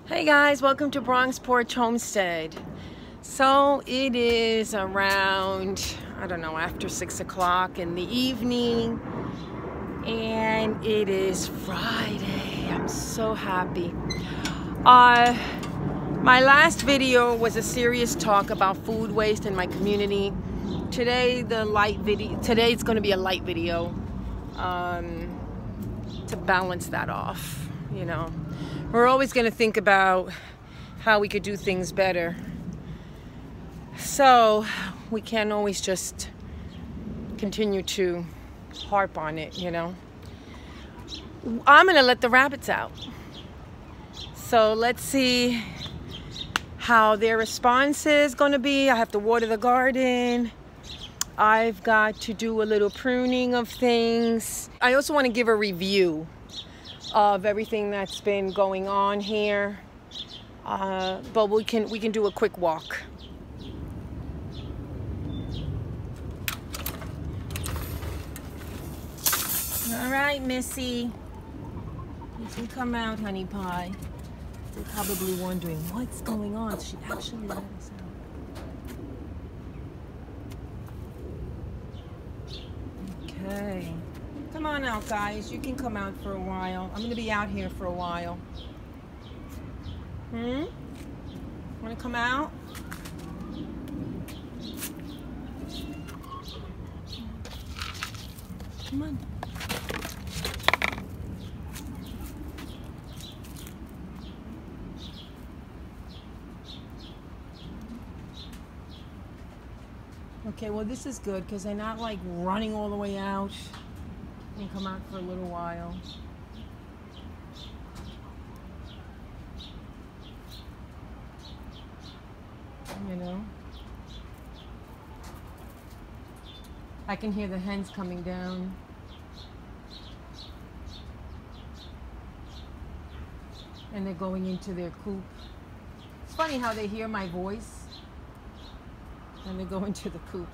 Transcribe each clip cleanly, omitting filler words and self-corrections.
Hey guys, welcome to Bronx Porch Homestead. So it is around, I don't know, after 6 o'clock in the evening, and it is Friday. I'm so happy. My last video was a serious talk about food waste in my community. Today it's going to be a light video to balance that off, you know. We're always going to think about how we could do things better. So we can't always just continue to harp on it, you know. I'm going to let the rabbits out. So let's see how their response is going to be. I have to water the garden. I've got to do a little pruning of things. I also want to give a review of everything that's been going on here, but we can do a quick walk. All right, Missy, you can come out, honey pie. You're probably wondering what's going on. She actually let us out. Okay. Come on out, guys. You can come out for a while. I'm going to be out here for a while. Want to come out? Come on. Okay, well this is good because they're not like running all the way out. And come out for a little while. You know, I can hear the hens coming down. And they're going into their coop. It's funny how they hear my voice and they go into the coop.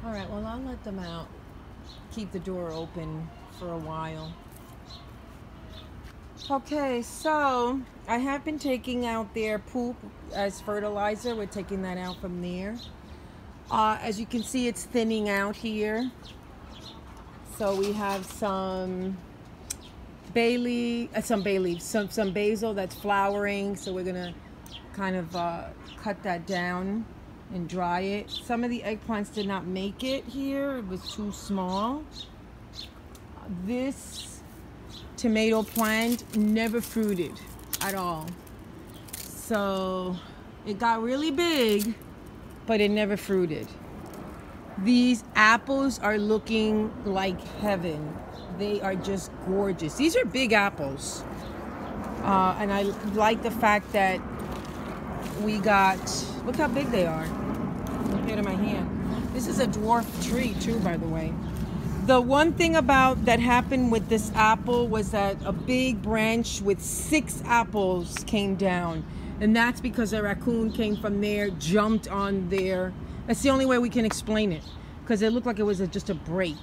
All right, well, I'll let them out. Keep the door open for a while. Okay, so I have been taking out their poop as fertilizer. We're taking that out from there. As you can see, it's thinning out here. So we have some some basil that's flowering. So we're gonna kind of cut that down and dry it. Some of the eggplants did not make it here. It was too small. This tomato plant never fruited at all. So it got really big, but it never fruited. These apples are looking like heaven. They are just gorgeous. These are big apples. And I like the fact that we got, look how big they are compared to my hand. This is a dwarf tree too, by the way. The one thing about that happened with this apple was that a big branch with 6 apples came down, and that's because a raccoon came from there, jumped on there. That's the only way we can explain it, because it looked like it was just a break,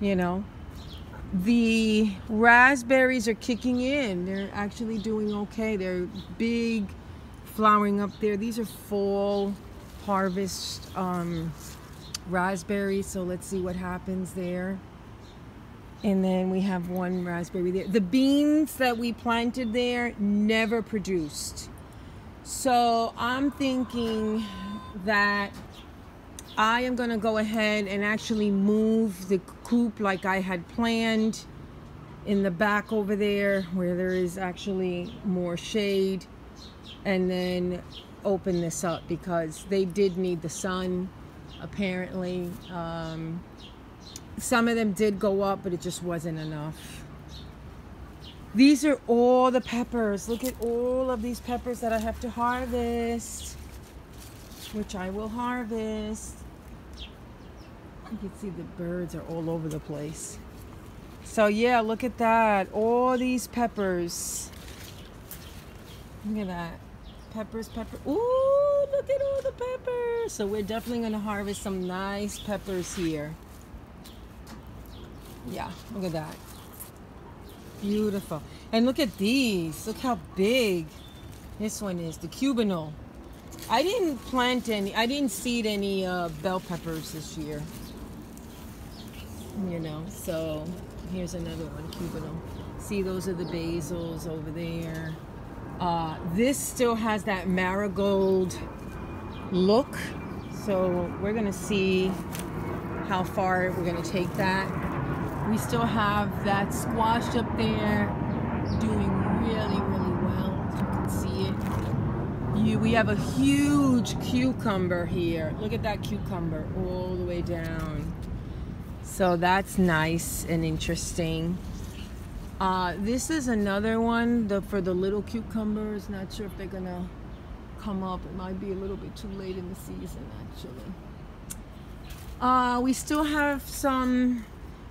you know. The raspberries are kicking in. They're actually doing okay. They're big, flowering up there. These are fall harvest raspberries, so let's see what happens there. And then we have one raspberry there. The beans that we planted there never produced. So I'm thinking that I am going to go ahead and actually move the coop like I had planned in the back over there where there is actually more shade, and then open this up because they did need the sun apparently. Some of them did go up, but it just wasn't enough. These are all the peppers. Look at all of these peppers that I have to harvest, which I will harvest. You can see the birds are all over the place. So yeah, look at that. All these peppers. Look at that. Peppers, pepper. Ooh, look at all the peppers. So we're definitely going to harvest some nice peppers here. Yeah, look at that. Beautiful. And look at these. Look how big this one is, the cubanole. I didn't plant any, I didn't seed any bell peppers this year. You know, so here's another one, cubanole. See, those are the basils over there. This still has that marigold look. So we're going to see how far we're going to take that. We still have that squash up there doing really, really well. You can see it. We have a huge cucumber here. Look at that cucumber all the way down. So that's nice and interesting. This is another one for the little cucumbers. Not sure if they're gonna come up. It might be a little bit too late in the season, actually. We still have some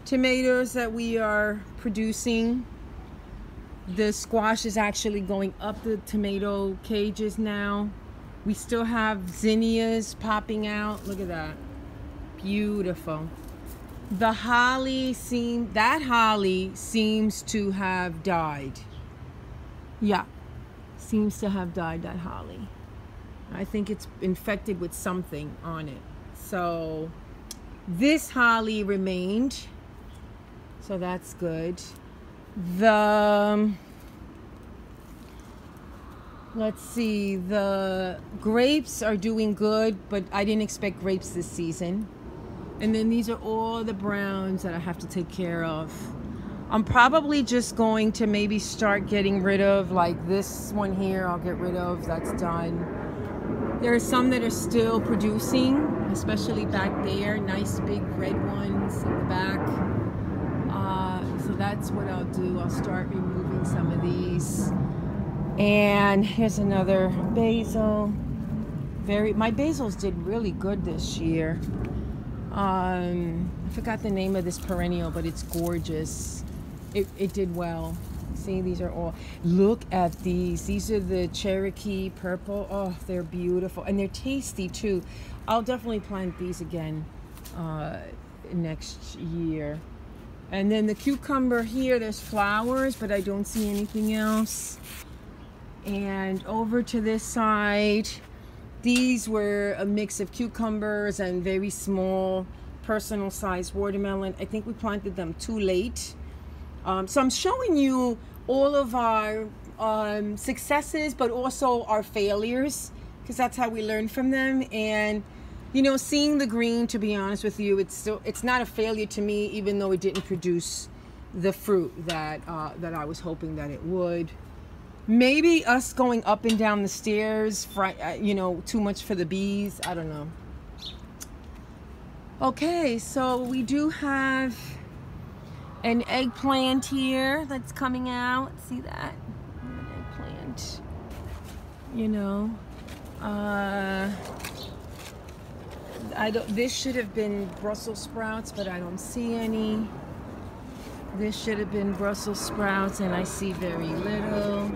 tomatoes that we are producing. The squash is actually going up the tomato cages now. We still have zinnias popping out. Look at that. Beautiful. The holly seems to have died. Yeah, seems to have died, that holly. I think it's infected with something on it. So this holly remained. So that's good. Let's see, the grapes are doing good, but I didn't expect grapes this season. And then these are all the browns that I have to take care of. I'm probably just going to maybe start getting rid of, like this one here, I'll get rid of, that's done. There are some that are still producing, especially back there, nice big red ones in the back. So that's what I'll do. I'll start removing some of these. And here's another basil. My basils did really good this year. I forgot the name of this perennial, but it's gorgeous. It did well. See, these are all, look at these. These are the Cherokee purple. Oh, they're beautiful. And they're tasty too. I'll definitely plant these again next year. And then the cucumber here, there's flowers, but I don't see anything else. And over to this side, these were a mix of cucumbers and very small personal size watermelon. I think we planted them too late. So I'm showing you all of our successes, but also our failures, because that's how we learn from them. And you know, seeing the green, to be honest with you, it's not a failure to me, even though it didn't produce the fruit that I was hoping that it would. Maybe us going up and down the stairs, you know, too much for the bees. I don't know. Okay, so we do have an eggplant here that's coming out. See that? An eggplant. You know. This should have been Brussels sprouts, but I don't see any. This should have been Brussels sprouts, and I see very little.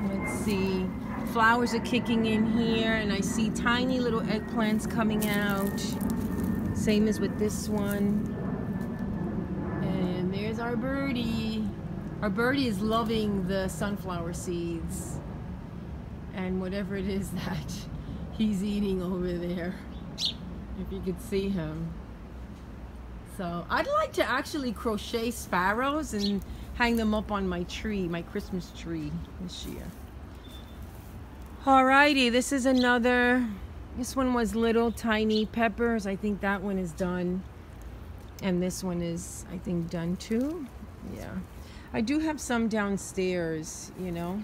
Let's see. Flowers are kicking in here, and I see tiny little eggplants coming out. Same as with this one. And there's our birdie. Our birdie is loving the sunflower seeds and whatever it is that he's eating over there, if you could see him. So I'd like to actually crochet sparrows and hang them up on my tree, my Christmas tree this year. Alrighty, this is another, this one was little tiny peppers. I think that one is done. And this one is, I think, done too. Yeah. I do have some downstairs, you know.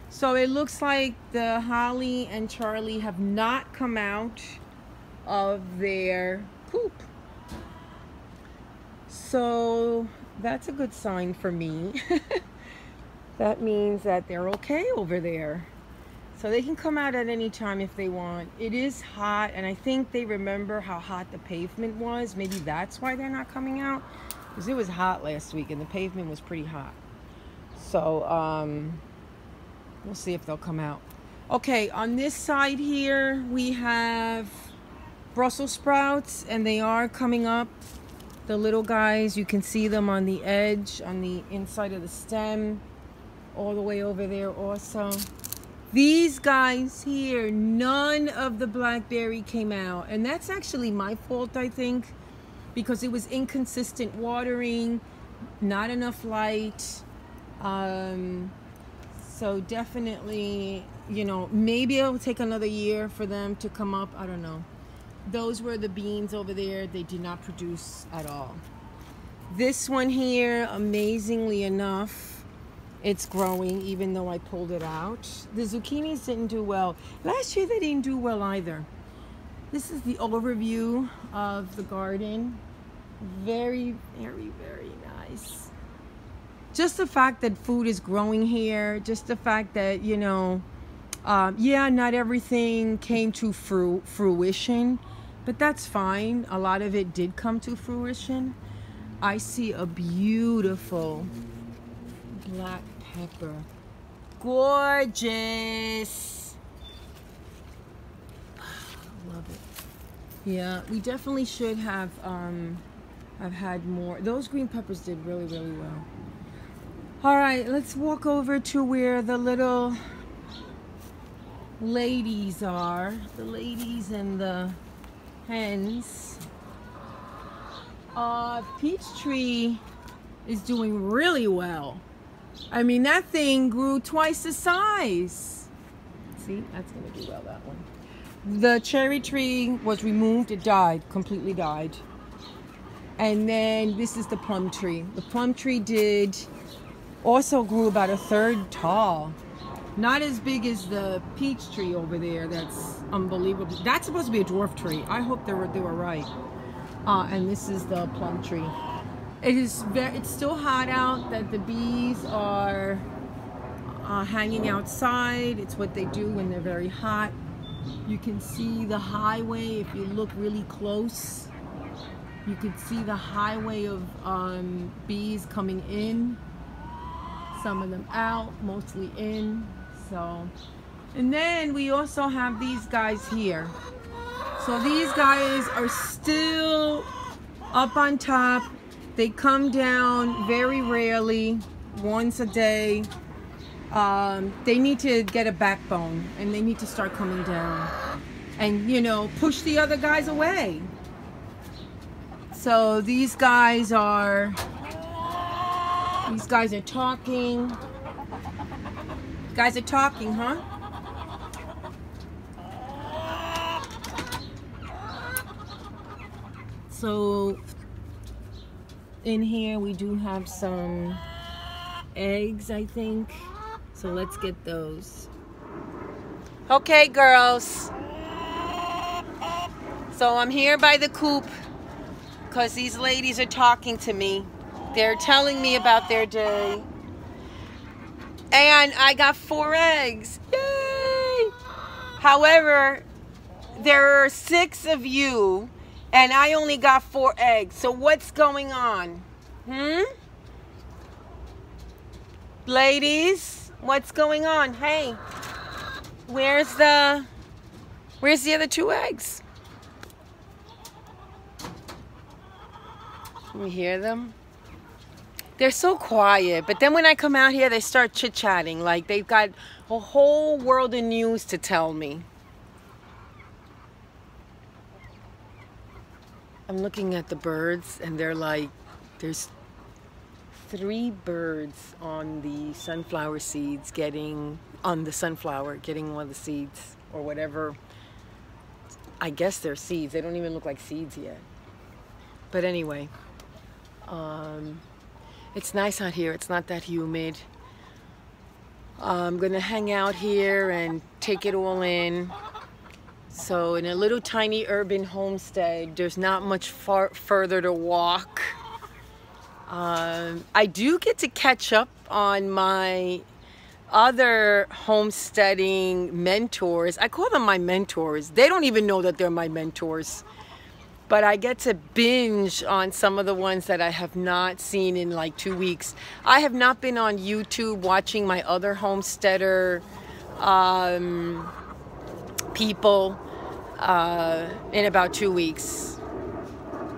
So it looks like the Holly and Charlie have not come out of their coop. So that's a good sign for me. That means that they're okay over there. So they can come out at any time if they want. It is hot, and I think they remember how hot the pavement was. Maybe that's why they're not coming out, because it was hot last week and the pavement was pretty hot. So We'll see if they'll come out. Okay, on this side here, we have Brussels sprouts, and they are coming up. The little guys, you can see them on the edge, on the inside of the stem, all the way over there also. These guys here, none of the blackberry came out, and that's actually my fault, I think, because it was inconsistent watering, not enough light. So definitely, you know, maybe it'll take another year for them to come up. I don't know. Those were the beans over there. They did not produce at all. This one here, amazingly enough, it's growing even though I pulled it out. The zucchinis didn't do well. Last year they didn't do well either. This is the overview of the garden. Very, very, very nice. Just the fact that food is growing here, just the fact that, you know, yeah, not everything came to fruition, but that's fine. A lot of it did come to fruition. I see a beautiful black pepper. Gorgeous. Love it. Yeah, we definitely should have had more. Those green peppers did really, really well. All right, let's walk over to where the little ladies are. The ladies and the hens. Peach tree is doing really well. I mean, that thing grew twice the size. See, that's gonna do well, that one. The cherry tree was removed, it died, completely died. And then this is the plum tree. The plum tree also grew about a third tall. Not as big as the peach tree over there. That's unbelievable. That's supposed to be a dwarf tree. I hope they were right. And this is the plum tree. It's still hot out. That the bees are hanging outside. It's what they do when they're very hot. You can see the highway if you look really close. You can see the highway of bees coming in. Some of them out, mostly in. So, and then we also have these guys here. So these guys are still up on top. They come down very rarely, once a day. They need to get a backbone and they need to start coming down and, you know, push the other guys away. So these guys are talking. You guys are talking, huh? So in here we do have some eggs, I think. So let's get those. Okay, girls. So I'm here by the coop because these ladies are talking to me. They're telling me about their day. And I got 4 eggs. Yay! However, there are 6 of you and I only got 4 eggs. So what's going on? Ladies, what's going on? Hey, where's the other 2 eggs? Can you hear them? They're so quiet, but then when I come out here, they start chit-chatting like they've got a whole world of news to tell me. I'm looking at the birds, and they're like, there's 3 birds on the sunflower seeds getting one of the seeds, or whatever. I guess they're seeds. They don't even look like seeds yet. But anyway, it's nice out here. It's not that humid. I'm gonna hang out here and take it all in. So in a little tiny urban homestead, there's not much further to walk. I do get to catch up on my other homesteading mentors. I call them my mentors. They don't even know that they're my mentors. but I get to binge on some of the ones that I have not seen in like 2 weeks. I have not been on YouTube watching my other homesteader people in about 2 weeks,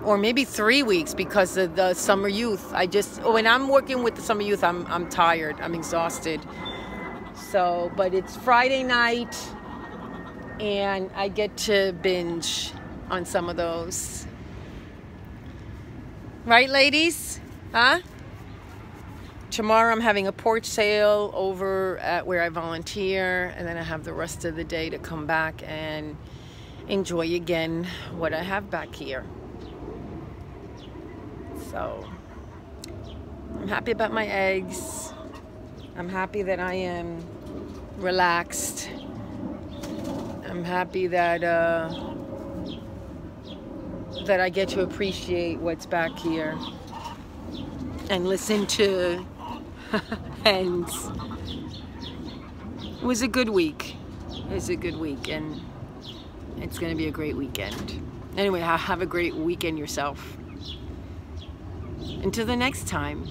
or maybe 3 weeks, because of the summer youth. When I'm working with the summer youth, I'm tired, I'm exhausted. So, but it's Friday night and I get to binge on some of those. Right, ladies? Huh? Tomorrow I'm having a porch sale over at where I volunteer, and then I have the rest of the day to come back and enjoy again what I have back here. So I'm happy about my eggs. I'm happy that I am relaxed. I'm happy that that I get to appreciate what's back here and listen to hens. It was a good week. It was a good week, and it's going to be a great weekend. Anyway, have a great weekend yourself. Until the next time.